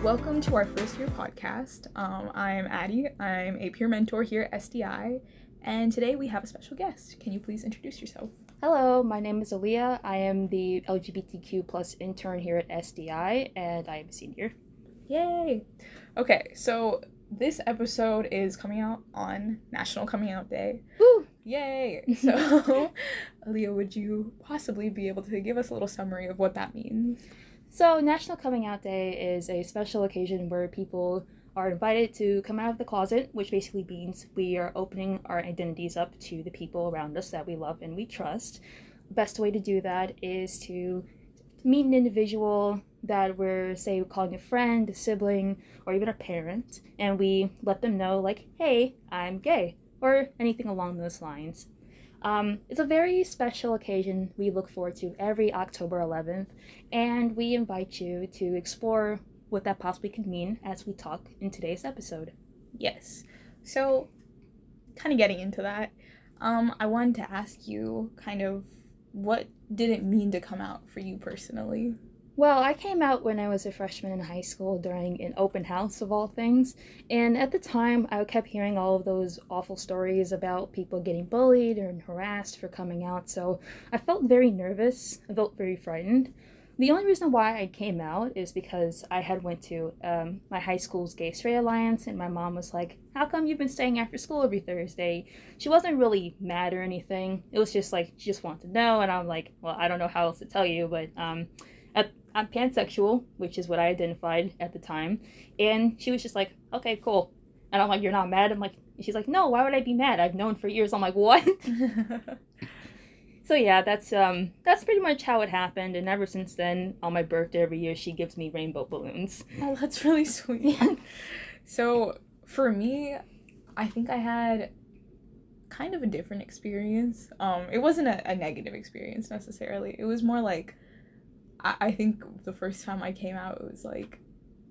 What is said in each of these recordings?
welcome to our first year podcast. I'm Addie. I'm a peer mentor here at SDI, and today we have a special guest. Can you please introduce yourself? Hello, my name is Aaliyah. I am the LGBTQ+ intern here at SDI, and I am a senior. Yay! Okay, so this episode is coming out on National Coming Out Day. Woo! Yay! So, Aaliyah, would you possibly be able to give us a little summary of what that means? So, National Coming Out Day is a special occasion where people are invited to come out of the closet, which basically means we are opening our identities up to the people around us that we love and we trust. The best way to do that is to meet an individual that we're, say, calling a friend, a sibling, or even a parent, and we let them know, like, hey, I'm gay, or anything along those lines. It's a very special occasion we look forward to every October 11th, and we invite you to explore what that possibly could mean as we talk in today's episode. Yes. So, kind of getting into that, I wanted to ask you kind of what did it mean to come out for you personally? Well, I came out when I was a freshman in high school during an open house of all things, and at the time I kept hearing all of those awful stories about people getting bullied and harassed for coming out, so I felt very nervous, I felt very frightened. The only reason why I came out is because I had went to my high school's Gay Straight Alliance, and my mom was like, how come you've been staying after school every Thursday? She wasn't really mad or anything, it was just like, she just wanted to know, and I'm like, well, I don't know how else to tell you, but I'm pansexual, which is what I identified at the time, and she was just like, okay, cool. And I'm like, you're not mad? I'm like, she's like, no, why would I be mad? I've known for years. I'm like, what? So yeah, that's pretty much how it happened, and ever since then, on my birthday every year, she gives me rainbow balloons. Oh, that's really sweet. So, for me, I think I had kind of a different experience. It wasn't a negative experience necessarily. It was more like, I think the first time I came out, it was like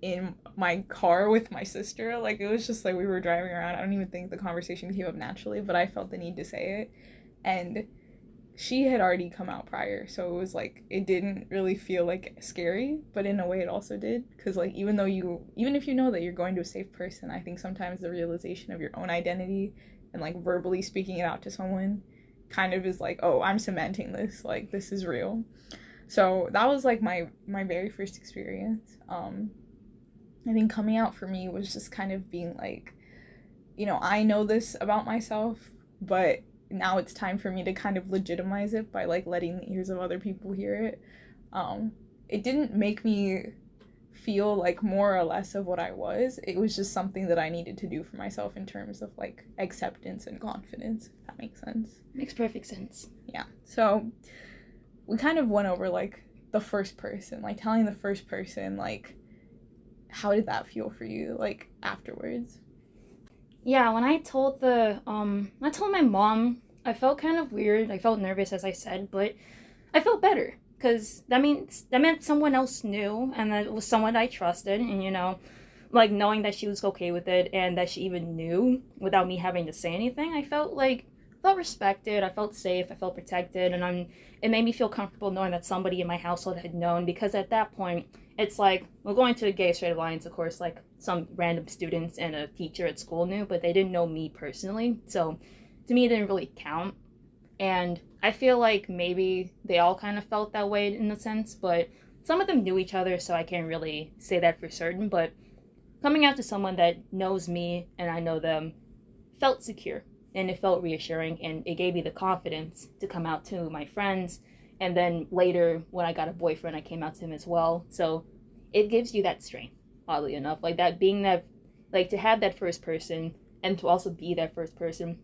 in my car with my sister. Like, it was just like we were driving around. I don't even think the conversation came up naturally, but I felt the need to say it. And she had already come out prior, so it was like it didn't really feel like scary, but in a way it also did, because like even if you know that you're going to a safe person, I think sometimes the realization of your own identity and like verbally speaking it out to someone kind of is like, oh, I'm cementing this, like this is real. So that was like my very first experience. I think coming out for me was just kind of being like, I know this about myself, but now it's time for me to kind of legitimize it by like letting the ears of other people hear it. It didn't make me feel like more or less of what I was. It was just something that I needed to do for myself in terms of like acceptance and confidence, if that makes sense. Makes perfect sense. Yeah. So we kind of went over like the first person, like telling the first person, like how did that feel for you, like afterwards? Yeah, when I told my mom, I felt kind of weird. I felt nervous, as I said, but I felt better because that meant someone else knew, and that it was someone I trusted, and like knowing that she was okay with it and that she even knew without me having to say anything, I felt respected, I felt safe, I felt protected, and it made me feel comfortable knowing that somebody in my household had known, because at that point, it's like, we're going to a Gay Straight Alliance, of course, like some random students and a teacher at school knew, but they didn't know me personally, so to me it didn't really count, and I feel like maybe they all kind of felt that way in a sense, but some of them knew each other, so I can't really say that for certain, but coming out to someone that knows me and I know them felt secure. And it felt reassuring, and it gave me the confidence to come out to my friends. And then later, when I got a boyfriend, I came out to him as well. So it gives you that strength, oddly enough. Like that, being that, like to have that first person and to also be that first person,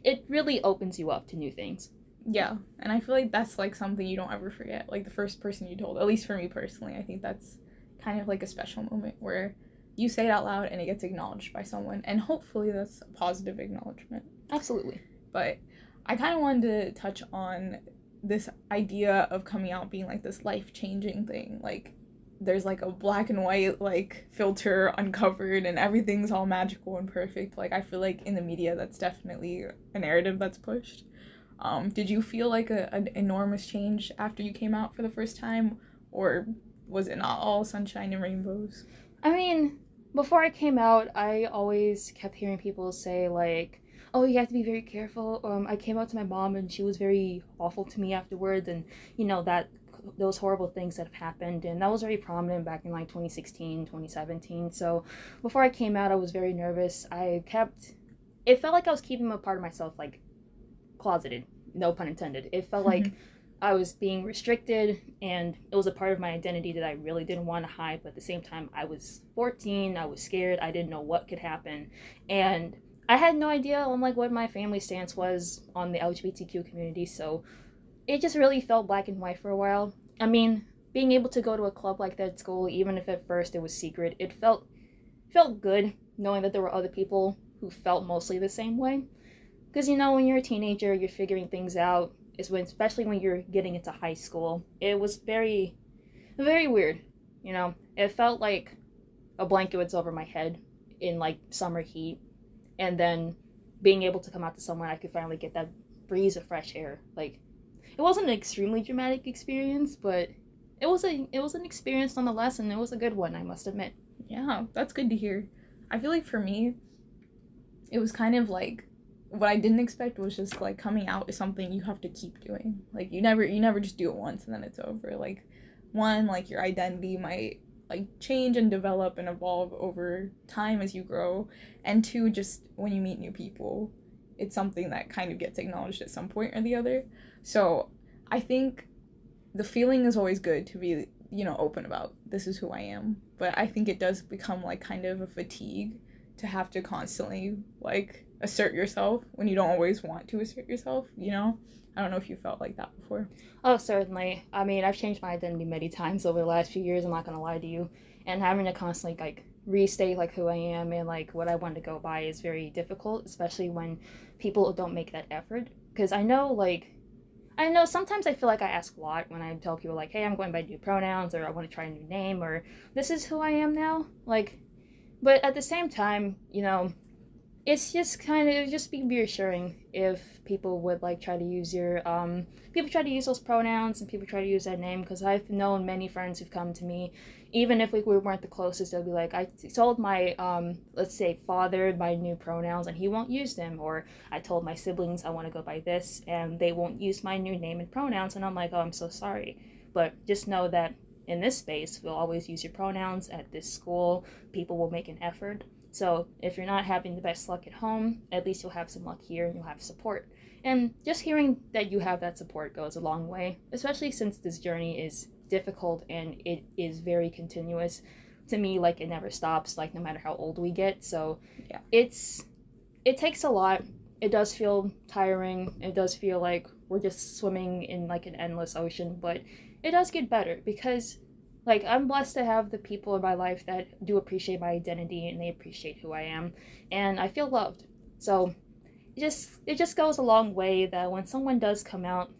it really opens you up to new things. Yeah, and I feel like that's like something you don't ever forget. Like the first person you told, at least for me personally, I think that's kind of like a special moment where you say it out loud and it gets acknowledged by someone. And hopefully that's a positive acknowledgement. Absolutely. But I kind of wanted to touch on this idea of coming out being like this life-changing thing. Like there's like a black and white like filter uncovered and everything's all magical and perfect. Like I feel like in the media that's definitely a narrative that's pushed. Did you feel like an enormous change after you came out for the first time, or was it not all sunshine and rainbows? I mean, before I came out, I always kept hearing people say, like, oh, you have to be very careful. I came out to my mom and she was very awful to me afterwards, and, that those horrible things that have happened. And that was very prominent back in like 2016, 2017. So before I came out, I was very nervous. It felt like I was keeping a part of myself, like, closeted. No pun intended. It felt like I was being restricted, and it was a part of my identity that I really didn't want to hide. But at the same time, I was 14, I was scared, I didn't know what could happen, and I had no idea on like what my family stance was on the LGBTQ community. So it just really felt black and white for a while. I mean, being able to go to a club like that at school, even if at first it was secret, it felt good knowing that there were other people who felt mostly the same way. Because when you're a teenager, you're figuring things out. Especially when you're getting into high school, it was very, very weird. It felt like a blanket was over my head in like summer heat, and then being able to come out to someone, I could finally get that breeze of fresh air. Like, it wasn't an extremely dramatic experience, but it was an experience nonetheless, and it was a good one, I must admit. Yeah, that's good to hear. I feel like for me, it was kind of like what I didn't expect was just like coming out is something you have to keep doing. Like you never just do it once and then it's over. Like one, like your identity might like change and develop and evolve over time as you grow, and two, just when you meet new people, it's something that kind of gets acknowledged at some point or the other. So I think the feeling is always good to be open about this is who I am, but I think it does become like kind of a fatigue to have to constantly like assert yourself when you don't always want to assert yourself. I don't know if you felt like that before. Oh, certainly. I mean, I've changed my identity many times over the last few years, I'm not gonna lie to you, and having to constantly like restate like who I am and like what I want to go by is very difficult, especially when people don't make that effort. Because I know sometimes I feel like I ask a lot when I tell people like, hey, I'm going by new pronouns, or I want to try a new name, or this is who I am now, like. But at the same time, it's just it would just be reassuring if people would like try to use people try to use those pronouns, and people try to use that name. Because I've known many friends who've come to me, even if we weren't the closest, they'll be like, I told my let's say father my new pronouns and he won't use them, or I told my siblings I want to go by this and they won't use my new name and pronouns, and I'm like, oh, I'm so sorry. But just know that in this space, we'll always use your pronouns. At this school, people will make an effort. So if you're not having the best luck at home, at least you'll have some luck here and you'll have support. And just hearing that you have that support goes a long way, especially since this journey is difficult and it is very continuous. To me, like, it never stops, like, no matter how old we get. So yeah, it takes a lot. It does feel tiring. It does feel like we're just swimming in like an endless ocean, but it does get better because like I'm blessed to have the people in my life that do appreciate my identity and they appreciate who I am, and I feel loved. So it just goes a long way that when someone does come out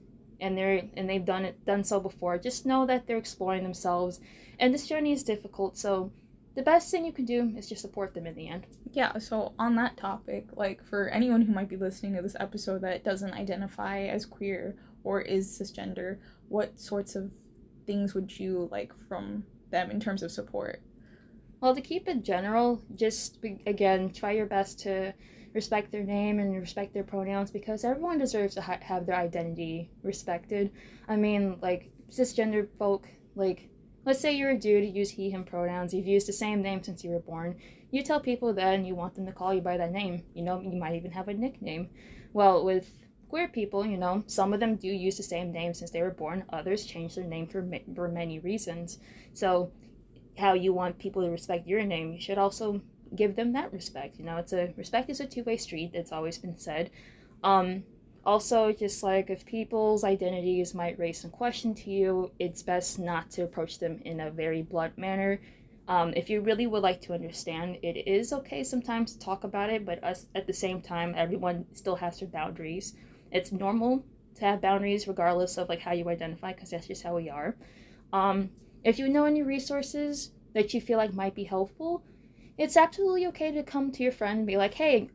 and they've done so before, just know that they're exploring themselves, and this journey is difficult. So the best thing you can do is just support them in the end. Yeah, so on that topic, like for anyone who might be listening to this episode that doesn't identify as queer or is cisgender, what sorts of things would you like from them in terms of support? Well, to keep it general, just again, try your best to respect their name and respect their pronouns, because everyone deserves to have their identity respected. I mean, like, cisgender folk, like, let's say you're a dude, you use he, him pronouns, you've used the same name since you were born. You tell people that and you want them to call you by that name. You might even have a nickname. Well, with queer people, some of them do use the same name since they were born. Others change their name for many reasons. So how you want people to respect your name, you should also give them that respect. Respect is a two-way street. It's always been said. Also, just like if people's identities might raise some question to you, it's best not to approach them in a very blunt manner. If you really would like to understand, it is okay sometimes to talk about it, but at the same time, everyone still has their boundaries. It's normal to have boundaries regardless of like how you identify, because that's just how we are. If you know any resources that you feel like might be helpful, it's absolutely okay to come to your friend and be like, hey,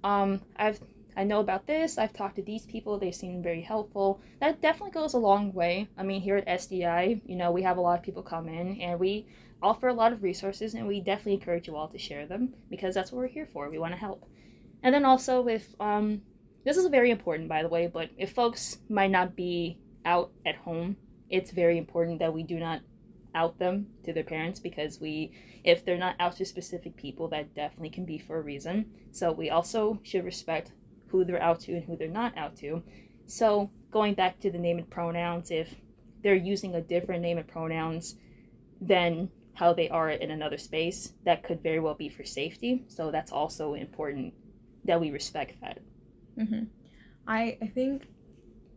I know about this, I've talked to these people, they seem very helpful. That definitely goes a long way. I mean, here at SDI, we have a lot of people come in and we offer a lot of resources, and we definitely encourage you all to share them because that's what we're here for. We want to help. And then also if this is very important, by the way, but if folks might not be out at home, it's very important that we do not out them to their parents, because if they're not out to specific people, that definitely can be for a reason. So we also should respect who they're out to and who they're not out to. So going back to the name and pronouns, if they're using a different name and pronouns than how they are in another space, that could very well be for safety. So that's also important that we respect that. Mm-hmm. I think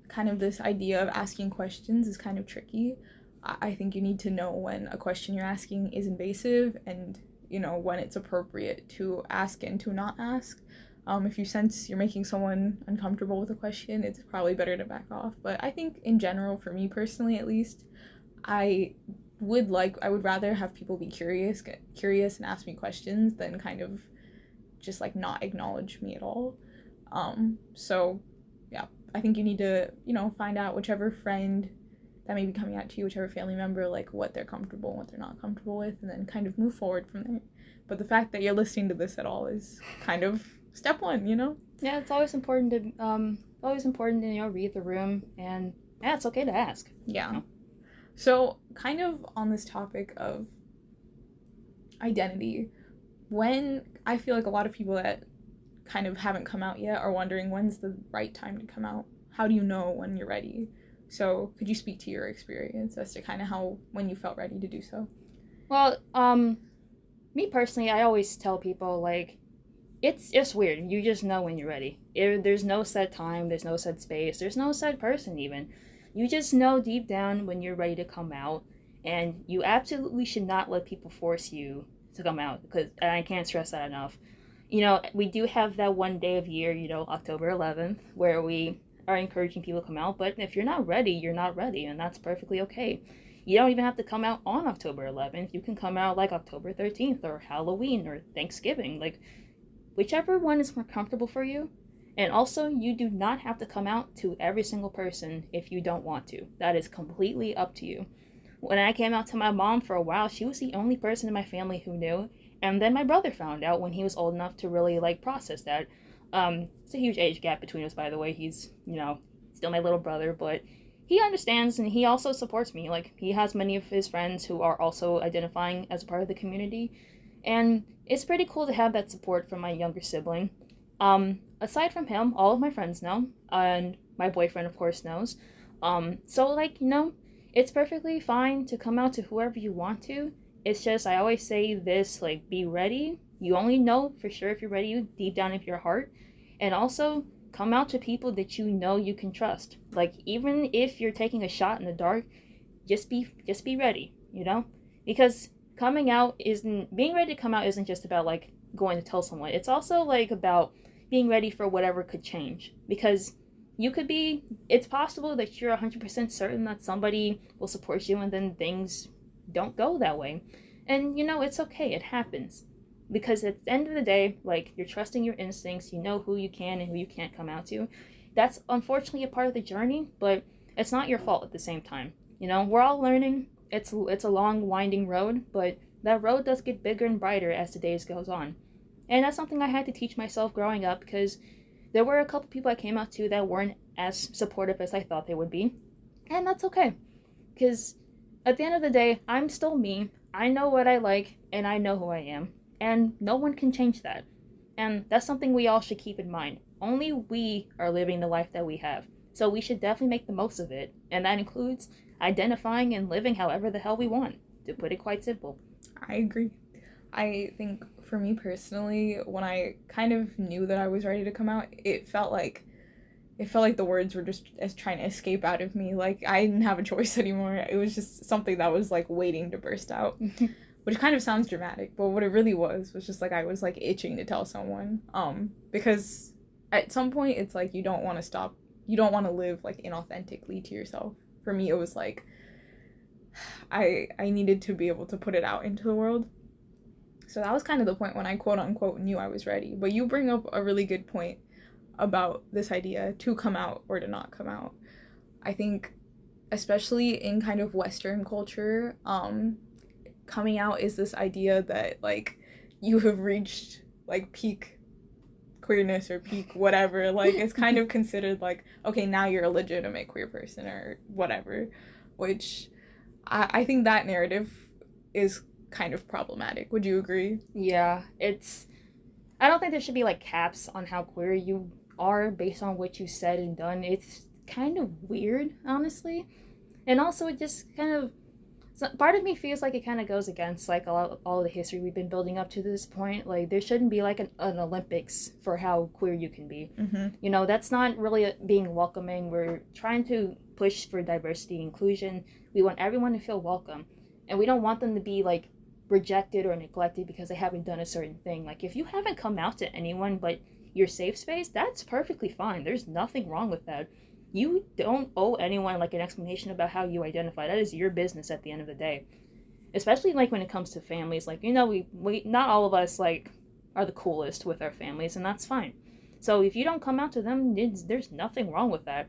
kind of this idea of asking questions is kind of tricky. I think you need to know when a question you're asking is invasive and, when it's appropriate to ask and to not ask. If you sense you're making someone uncomfortable with a question, it's probably better to back off. But I think in general, for me personally at least, I would rather have people be curious and ask me questions than kind of just like not acknowledge me at all. So yeah, I think you need to, find out whichever friend that may be coming out to you, whichever family member, like what they're comfortable and what they're not comfortable with, and then kind of move forward from there. But the fact that you're listening to this at all is kind of step one, Yeah, it's always important to read the room, and yeah, it's okay to ask. Yeah. So kind of on this topic of identity, when I feel like a lot of people that kind of haven't come out yet are wondering when's the right time to come out. How do you know when you're ready? So could you speak to your experience as to kind of when you felt ready to do so? Well, me personally, I always tell people, like, it's just weird. You just know when you're ready. There's no set time, there's no set space, there's no set person even. You just know deep down when you're ready to come out, and you absolutely should not let people force you to come out, and I can't stress that enough. We do have that one day of year, October 11th, where we are encouraging people to come out, but if you're not ready, you're not ready, and that's perfectly okay. You don't even have to come out on October 11th. You can come out like October 13th or Halloween or Thanksgiving, like whichever one is more comfortable for you. And also, you do not have to come out to every single person if you don't want to. That is completely up to you. When I came out to my mom for a while, she was the only person in my family who knew, and then my brother found out when he was old enough to really process that. It's a huge age gap between us, by the way. He's, still my little brother, but he understands and he also supports me. Like, he has many of his friends who are also identifying as a part of the community, and it's pretty cool to have that support from my younger sibling. Aside from him, all of my friends know, and my boyfriend, of course, knows. So, it's perfectly fine to come out to whoever you want to. It's just, I always say this, be ready. You only know for sure if you're ready deep down in your heart. And also, come out to people that you know you can trust. Even if you're taking a shot in the dark, just be ready, Because being ready to come out isn't just about, going to tell someone. It's also, about being ready for whatever could change. Because it's possible that you're 100% certain that somebody will support you and then things don't go that way. And, it's okay. It happens. Because at the end of the day, you're trusting your instincts, you know who you can and who you can't come out to. That's unfortunately a part of the journey, but it's not your fault at the same time. We're all learning. It's a long, winding road, but that road does get bigger and brighter as the days goes on. And that's something I had to teach myself growing up, because there were a couple people I came out to that weren't as supportive as I thought they would be. And that's okay. Because at the end of the day, I'm still me. I know what I like, and I know who I am. And no one can change that. And that's something we all should keep in mind. Only we are living the life that we have. So we should definitely make the most of it. And that includes identifying and living however the hell we want, to put it quite simple. I agree. I think for me personally, when I kind of knew that I was ready to come out, it felt like the words were just as trying to escape out of me. I didn't have a choice anymore. It was just something that was waiting to burst out. Which kind of sounds dramatic, but what it really was just I was itching to tell someone. Because at some point it's you don't want to stop. You don't want to live inauthentically to yourself. For me, it was I needed to be able to put it out into the world. So that was kind of the point when I quote unquote knew I was ready. But you bring up a really good point about this idea to come out or to not come out. I think especially in kind of Western culture, coming out is this idea that like you have reached like peak queerness or peak whatever. Like it's kind of considered like, okay, now you're a legitimate queer person or whatever, which I think that narrative is kind of problematic. Would you agree? Yeah, I don't think there should be like caps on how queer you are based on what you said and done. It's kind of weird, honestly. And also, it just kind of, part of me feels like it kind of goes against like all the history we've been building up to this point. Like there shouldn't be like an Olympics for how queer you can be. You know, that's not really being welcoming. We're trying to push for diversity, inclusion. We want everyone to feel welcome, and we don't want them to be like rejected or neglected because they haven't done a certain thing. Like if you haven't come out to anyone but your safe space, that's perfectly fine. There's nothing wrong with that. You don't owe anyone like an explanation about how you identify. That is your business at the end of the day. Especially like when it comes to families. Like, you know, we not all of us like are the coolest with our families, and that's fine. So if you don't come out to them, there's nothing wrong with that.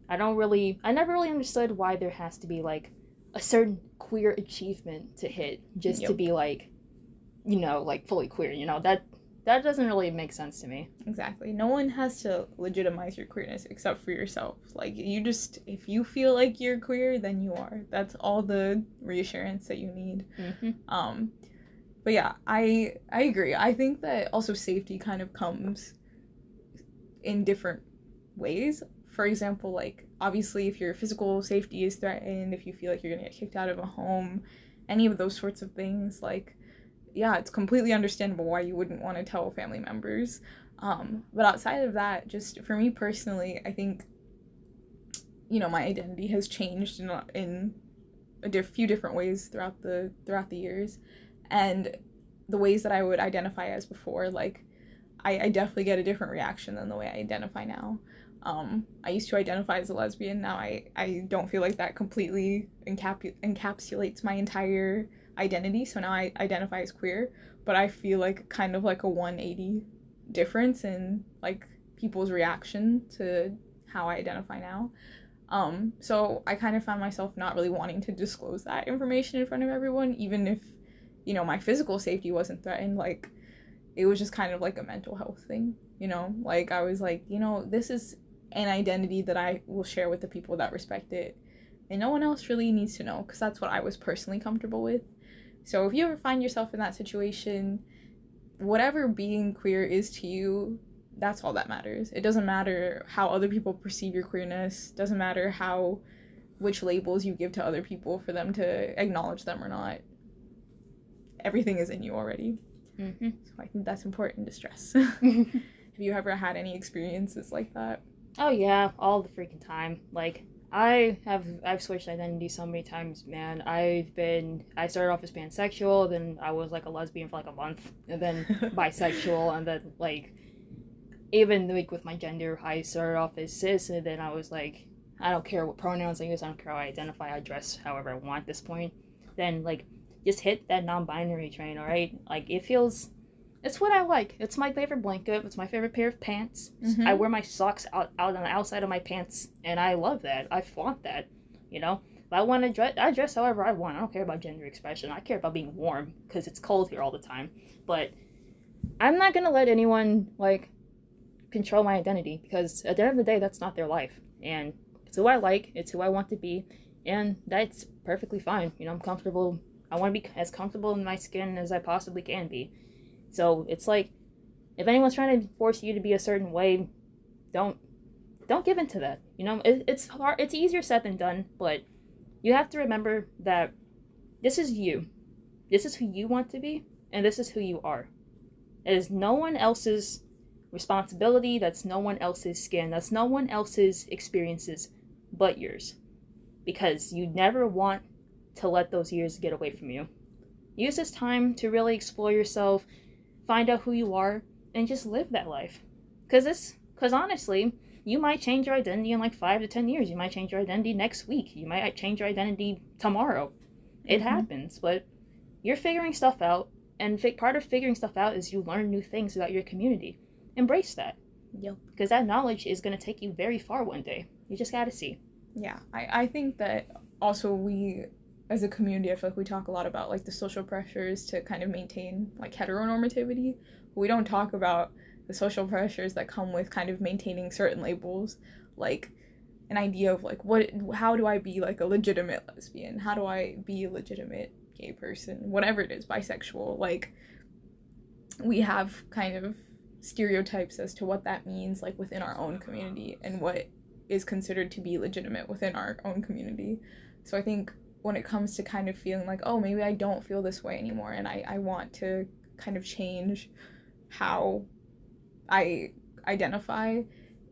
I never really understood why there has to be like a certain queer achievement to hit just to be like, you know, like fully queer. You know, that doesn't really make sense to me. Exactly. No one has to legitimize your queerness except for yourself. Like, you just, if you feel like you're queer, then you are. That's all the reassurance that you need. But yeah, I agree. I think that also safety kind of comes in different ways. For example, like, obviously, if your physical safety is threatened, if you feel like you're gonna get kicked out of a home, any of those sorts of things, like, yeah, it's completely understandable why you wouldn't want to tell family members. But outside of that, just for me personally, I think, you know, my identity has changed in a few different ways throughout the years. And the ways that I would identify as before, like, I definitely get a different reaction than the way I identify now. I used to identify as a lesbian. Now I don't feel like that completely encapsulates my entire identity, so now I identify as queer, but I feel like kind of like a 180 difference in like people's reaction to how I identify now. So I kind of found myself not really wanting to disclose that information in front of everyone, even if, you know, my physical safety wasn't threatened. Like, it was just kind of like a mental health thing, you know? Like, I was like, you know, this is an identity that I will share with the people that respect it, and no one else really needs to know, because that's what I was personally comfortable with. So if you ever find yourself in that situation, whatever being queer is to you, that's all that matters. It doesn't matter how other people perceive your queerness. Doesn't matter which labels you give to other people for them to acknowledge them or not. Everything is in you already. So I think that's important to stress. Have you ever had any experiences like that? Oh yeah, all the freaking time. Like, I've switched identity so many times, man. I started off as pansexual, then I was like a lesbian for like a month, and then bisexual, and then like even like with my gender, I started off as cis, and then I was like, I don't care what pronouns I use, I don't care how I identify, I dress however I want at this point. Then like just hit that non-binary train, alright? Like it's what I like. It's my favorite blanket. It's my favorite pair of pants. I wear my socks out on the outside of my pants, and I love that. I flaunt that, you know? If I want to dress, I dress however I want. I don't care about gender expression. I care about being warm, because it's cold here all the time. But I'm not going to let anyone, like, control my identity, because at the end of the day, that's not their life. And it's who I like. It's who I want to be. And that's perfectly fine. You know, I'm comfortable. I want to be as comfortable in my skin as I possibly can be. So it's like, if anyone's trying to force you to be a certain way, don't give in to that. You know, it's hard. It's easier said than done, but you have to remember that this is you. This is who you want to be, and this is who you are. It is no one else's responsibility. That's no one else's skin. That's no one else's experiences but yours. Because you never want to let those years get away from you. Use this time to really explore yourself, find out who you are, and just live that life. Because honestly, you might change your identity in like 5 to 10 years. You might change your identity next week. You might change your identity tomorrow. It happens, but you're figuring stuff out, and part of figuring stuff out is you learn new things about your community. Embrace that. Yep. Because that knowledge is going to take you very far one day. You just got to see. Yeah, I think that also we, as a community, I feel like we talk a lot about like the social pressures to kind of maintain like heteronormativity. We don't talk about the social pressures that come with kind of maintaining certain labels, like an idea of like how do I be like a legitimate lesbian? How do I be a legitimate gay person? Whatever it is, bisexual. Like we have kind of stereotypes as to what that means like within our own community and what is considered to be legitimate within our own community. So I think when it comes to kind of feeling like, oh, maybe I don't feel this way anymore and I want to kind of change how I identify,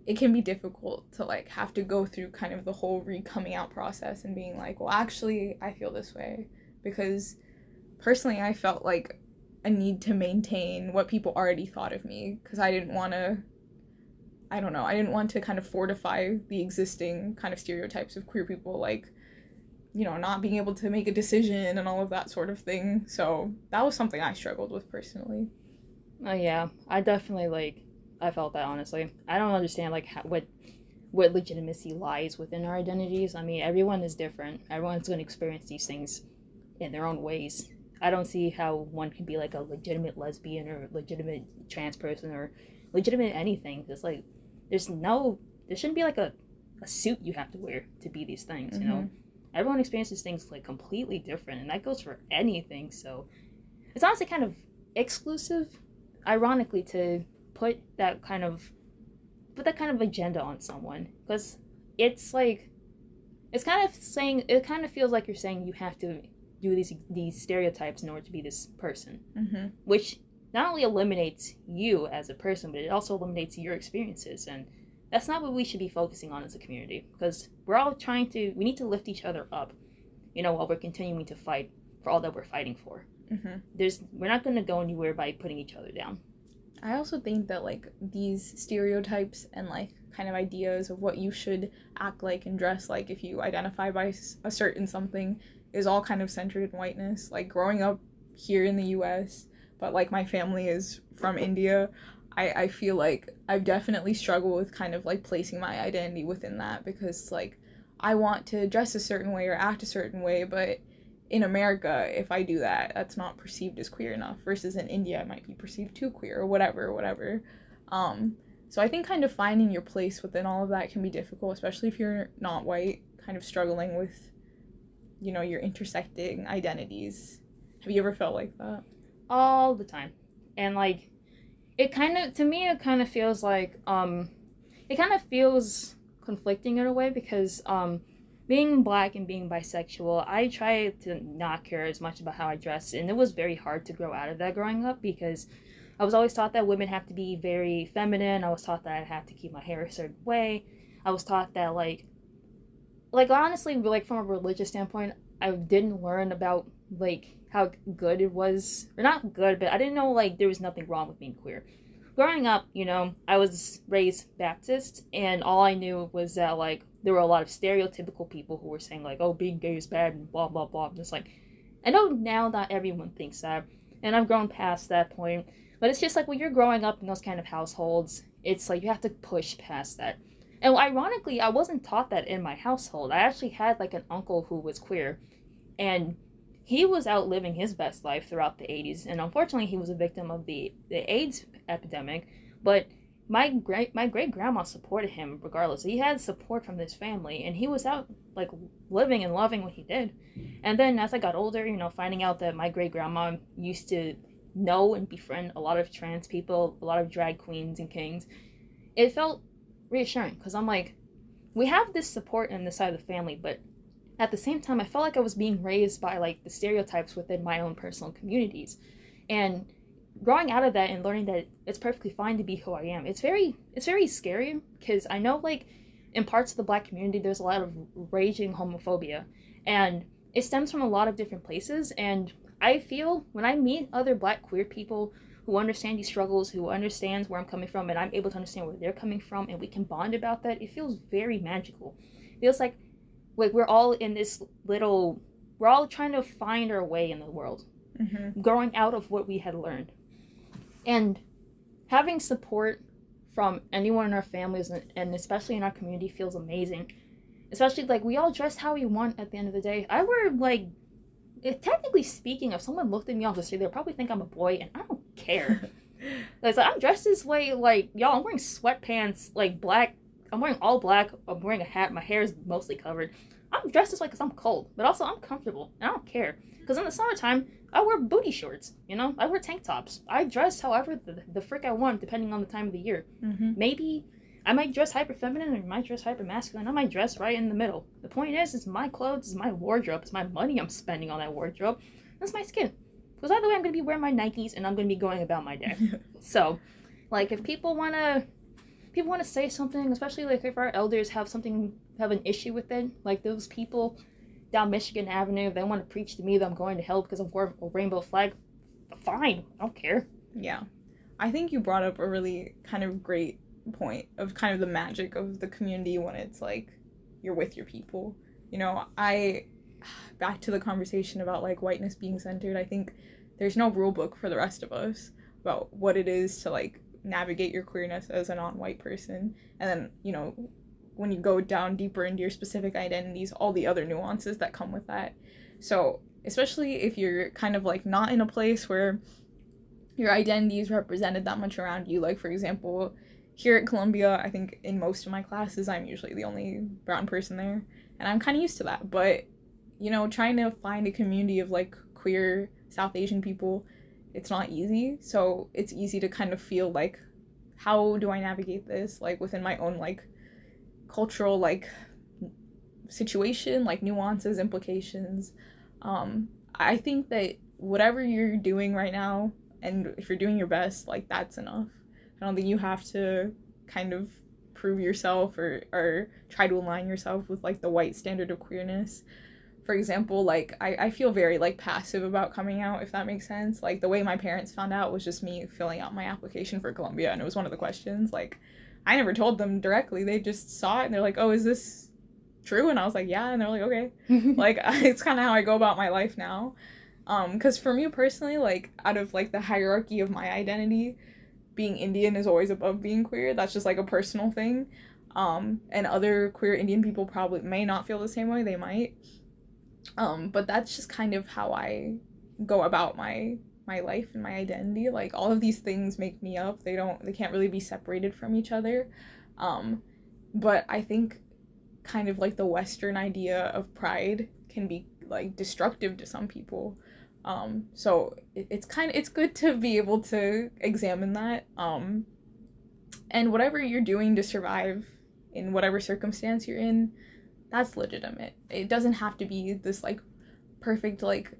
it can be difficult to like have to go through kind of the whole coming out process and being like, well, actually, I feel this way. Because personally, I felt like a need to maintain what people already thought of me because I didn't want to, I don't know, I didn't want to kind of fortify the existing kind of stereotypes of queer people, like, you know, not being able to make a decision and all of that sort of thing. So that was something I struggled with personally. Oh yeah, I definitely I felt that honestly. I don't understand like what legitimacy lies within our identities. I mean, everyone is different. Everyone's going to experience these things in their own ways. I don't see how one can be like a legitimate lesbian or legitimate trans person or legitimate anything. It's like there shouldn't be like a suit you have to wear to be these things, you know? Everyone experiences things like completely different, and that goes for anything. So it's honestly kind of exclusive, ironically, to put that kind of agenda on someone, because it's like it kind of feels like you're saying you have to do these stereotypes in order to be this person, which not only eliminates you as a person, but it also eliminates your experiences, and that's not what we should be focusing on as a community, because we need to lift each other up, you know, while we're continuing to fight for all that we're fighting for. We're not going to go anywhere by putting each other down. I also think that like these stereotypes and like kind of ideas of what you should act like and dress like if you identify by a certain something is all kind of centered in whiteness. Like growing up here in the US, but like my family is from India, I feel like I've definitely struggled with kind of like placing my identity within that, because like I want to dress a certain way or act a certain way, but in America, if I do that, that's not perceived as queer enough, versus in India, it might be perceived too queer or whatever. So I think kind of finding your place within all of that can be difficult, especially if you're not white, kind of struggling with, you know, your intersecting identities. Have you ever felt like that? All the time. And like, it kind of feels like, it kind of feels conflicting in a way, because, being black and being bisexual, I try to not care as much about how I dress, and it was very hard to grow out of that growing up, because I was always taught that women have to be very feminine. I was taught that I have to keep my hair a certain way. I was taught that like honestly, like from a religious standpoint, I didn't learn about like how good it was, or not good, but I didn't know like there was nothing wrong with being queer. Growing up, you know, I was raised Baptist, and all I knew was that like there were a lot of stereotypical people who were saying like, oh, being gay is bad and blah blah blah. And it's like, I know now not everyone thinks that, and I've grown past that point. But it's just like when you're growing up in those kind of households, it's like you have to push past that. And ironically, I wasn't taught that in my household. I actually had like an uncle who was queer, and he was out living his best life throughout the 80s, and unfortunately he was a victim of the AIDS epidemic, but my great grandma supported him regardless. He had support from his family, and he was out like living and loving what he did. And then as I got older, you know, finding out that my great grandma used to know and befriend a lot of trans people, a lot of drag queens and kings, it felt reassuring, because I'm like, we have this support in this side of the family, but at the same time I felt like I was being raised by like the stereotypes within my own personal communities. And growing out of that and learning that it's perfectly fine to be who I am, it's very scary, because I know like in parts of the black community there's a lot of raging homophobia, and it stems from a lot of different places. And I feel when I meet other black queer people who understand these struggles, who understands where I'm coming from, and I'm able to understand where they're coming from, and we can bond about that, it feels very magical. It feels like we're all in this little, we're all trying to find our way in the world, growing out of what we had learned. And having support from anyone in our families and especially in our community feels amazing. Especially, like, we all dress how we want at the end of the day. I wear, like, technically speaking, if someone looked at me off the street, they'd probably think I'm a boy, and I don't care. Like, I'm dressed this way, like, y'all, I'm wearing sweatpants, like, black. I'm wearing all black. I'm wearing a hat. My hair is mostly covered. I'm dressed this way because I'm cold, but also I'm comfortable, and I don't care. Because in the summertime, I wear booty shorts, you know? I wear tank tops. I dress however the frick I want, depending on the time of the year. Mm-hmm. Maybe I might dress hyper feminine, or I might dress hyper masculine. I might dress right in the middle. The point is, it's my clothes, it's my wardrobe, it's my money I'm spending on that wardrobe. That's my skin. Because either way, I'm going to be wearing my Nikes, and I'm going to be going about my day. So, like, if people want to say something, especially, like, if our elders have an issue with it, like those people down Michigan Avenue, if they want to preach to me that I'm going to hell because I'm wearing a rainbow flag, fine, I don't care. Yeah. I think you brought up a really kind of great point of kind of the magic of the community when it's like you're with your people. You know, back to the conversation about like whiteness being centered, I think there's no rule book for the rest of us about what it is to like navigate your queerness as a non-white person. And then, you know, when you go down deeper into your specific identities, all the other nuances that come with that. So especially if you're kind of like not in a place where your identity is represented that much around you, like for example, here at Columbia, I think in most of my classes, I'm usually the only brown person there, and I'm kind of used to that. But, you know, trying to find a community of like queer South Asian people, it's not easy. So it's easy to kind of feel like, how do I navigate this, like within my own like cultural like situation, like nuances, implications. I think that whatever you're doing right now, and if you're doing your best, like that's enough. I don't think you have to kind of prove yourself or try to align yourself with like the white standard of queerness. For example, like I feel very like passive about coming out, if that makes sense. Like the way my parents found out was just me filling out my application for Columbia, and it was one of the questions. Like I never told them directly. They just saw it and they're like, "Oh, is this true?" And I was like, "Yeah." And they're like, "Okay." Like it's kind of how I go about my life now. Because for me personally, like out of like the hierarchy of my identity, being Indian is always above being queer. That's just like a personal thing. And other queer Indian people probably may not feel the same way. They might. But that's just kind of how I go about my life and my identity. Like all of these things make me up. They can't really be separated from each other. But I think kind of like the Western idea of pride can be like destructive to some people. So it's good to be able to examine that. And whatever you're doing to survive in whatever circumstance you're in, that's legitimate. It doesn't have to be this like perfect like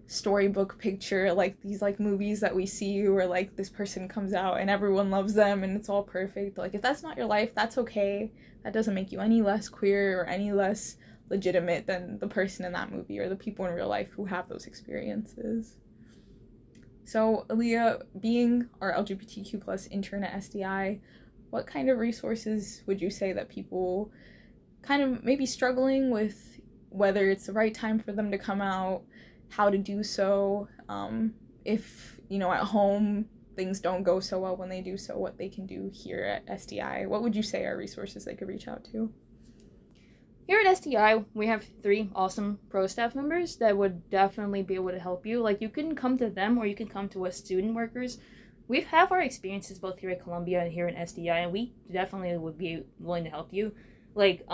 storybook picture, like these like movies that we see where like this person comes out and everyone loves them and it's all perfect. Like if that's not your life, that's okay. That doesn't make you any less queer or any less legitimate than the person in that movie or the people in real life who have those experiences. So Aaliyah, being our LGBTQ plus intern at SDI, what kind of resources would you say that people kind of maybe struggling with whether it's the right time for them to come out, how to do so, if, you know, at home things don't go so well when they do so, what they can do here at SDI? What would you say are resources they could reach out to? Here at SDI, we have 3 awesome pro staff members that would definitely be able to help you. Like, you can come to them or you can come to us student workers. We have our experiences both here at Columbia and here at SDI, and we definitely would be willing to help you. Like,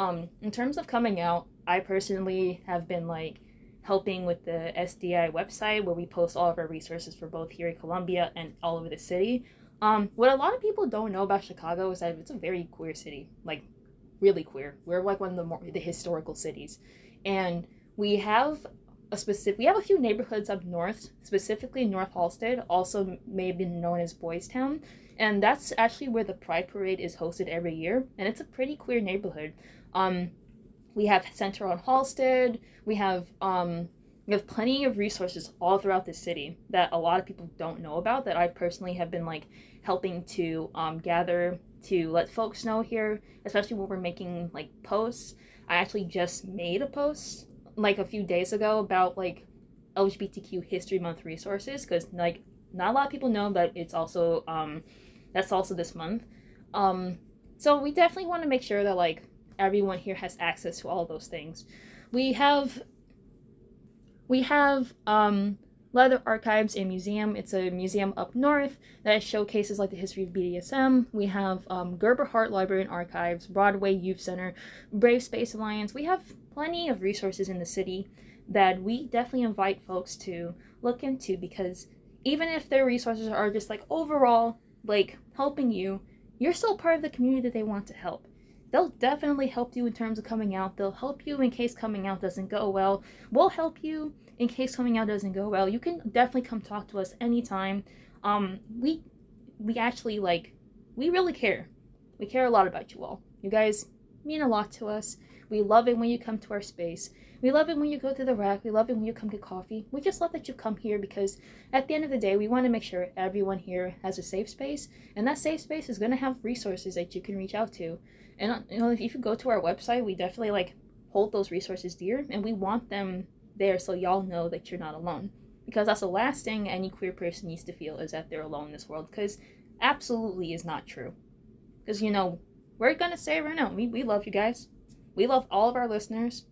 in terms of coming out, I personally have been, like, helping with the SDI website where we post all of our resources for both here at Columbia and all over the city. What a lot of people don't know about Chicago is that it's a very queer city, like, really queer. We're, like, one of the historical cities. And we have a few neighborhoods up north, specifically North Halsted, also maybe known as Boys Town. And that's actually where the Pride Parade is hosted every year, and it's a pretty queer neighborhood. We have Center on Halsted. We have plenty of resources all throughout the city that a lot of people don't know about, that I personally have been like helping to gather to let folks know here, especially when we're making like posts. I actually just made a post like a few days ago about like LGBTQ History Month resources, because like not a lot of people know that it's also that's also this month. So we definitely want to make sure that like everyone here has access to all of those things. We have Leather Archives and Museum. It's a museum up north that showcases like the history of BDSM. We have Gerber Hart Library and Archives, Broadway Youth Center, Brave Space Alliance. We have plenty of resources in the city that we definitely invite folks to look into, because even if their resources are just like overall like helping you, you're still part of the community that they want to help. They'll definitely help you in terms of coming out. They'll help you in case coming out doesn't go well. We'll help you in case coming out doesn't go well. You can definitely come talk to us anytime. We actually like, we really care. We care a lot about you all. You guys mean a lot to us. We love it when you come to our space. We love it when you go to the rack. We love it when you come get coffee. We just love that you come here, because at the end of the day, we want to make sure everyone here has a safe space, and that safe space is going to have resources that you can reach out to. And if you go to our website, we definitely like hold those resources dear, and we want them there so y'all know that you're not alone. Because that's the last thing any queer person needs to feel, is that they're alone in this world, because absolutely is not true. Because, we're going to say right now, we love you guys. We love all of our listeners.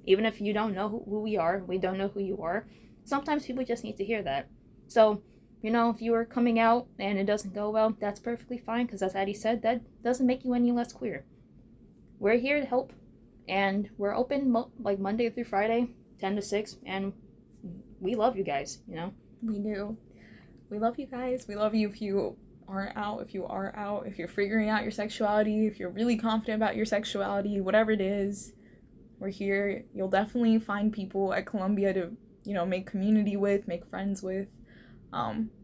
Even if you don't know who we are, we don't know who you are. Sometimes people just need to hear that. So, if you are coming out and it doesn't go well, that's perfectly fine, because as Addie said, that doesn't make you any less queer. We're here to help, and we're open like Monday through Friday, 10 to 6, and we love you guys, We do. We love you guys. We love you if you aren't out, if you are out, if you're figuring out your sexuality, if you're really confident about your sexuality, whatever it is, we're here. You'll definitely find people at Columbia to, make community with, make friends with,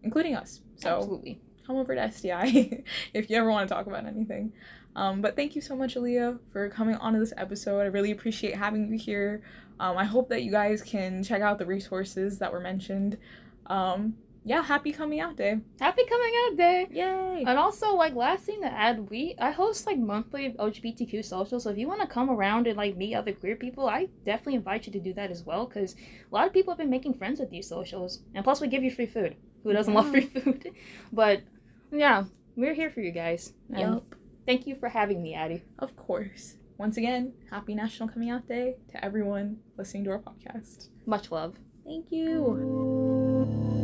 including us. So absolutely. Come over to STI if you ever want to talk about anything. But thank you so much, Aaliyah, for coming onto this episode. I really appreciate having you here. I hope that you guys can check out the resources that were mentioned. Happy Coming Out Day. Happy Coming Out Day. Yay. And also, like, last thing to add, I host, like, monthly LGBTQ socials, so if you want to come around and, like, meet other queer people, I definitely invite you to do that as well, because a lot of people have been making friends with these socials. And plus, we give you free food. Who doesn't love free food? But, yeah, we're here for you guys. Yep. Thank you for having me, Addie. Of course. Once again, happy National Coming Out Day to everyone listening to our podcast. Much love. Thank you.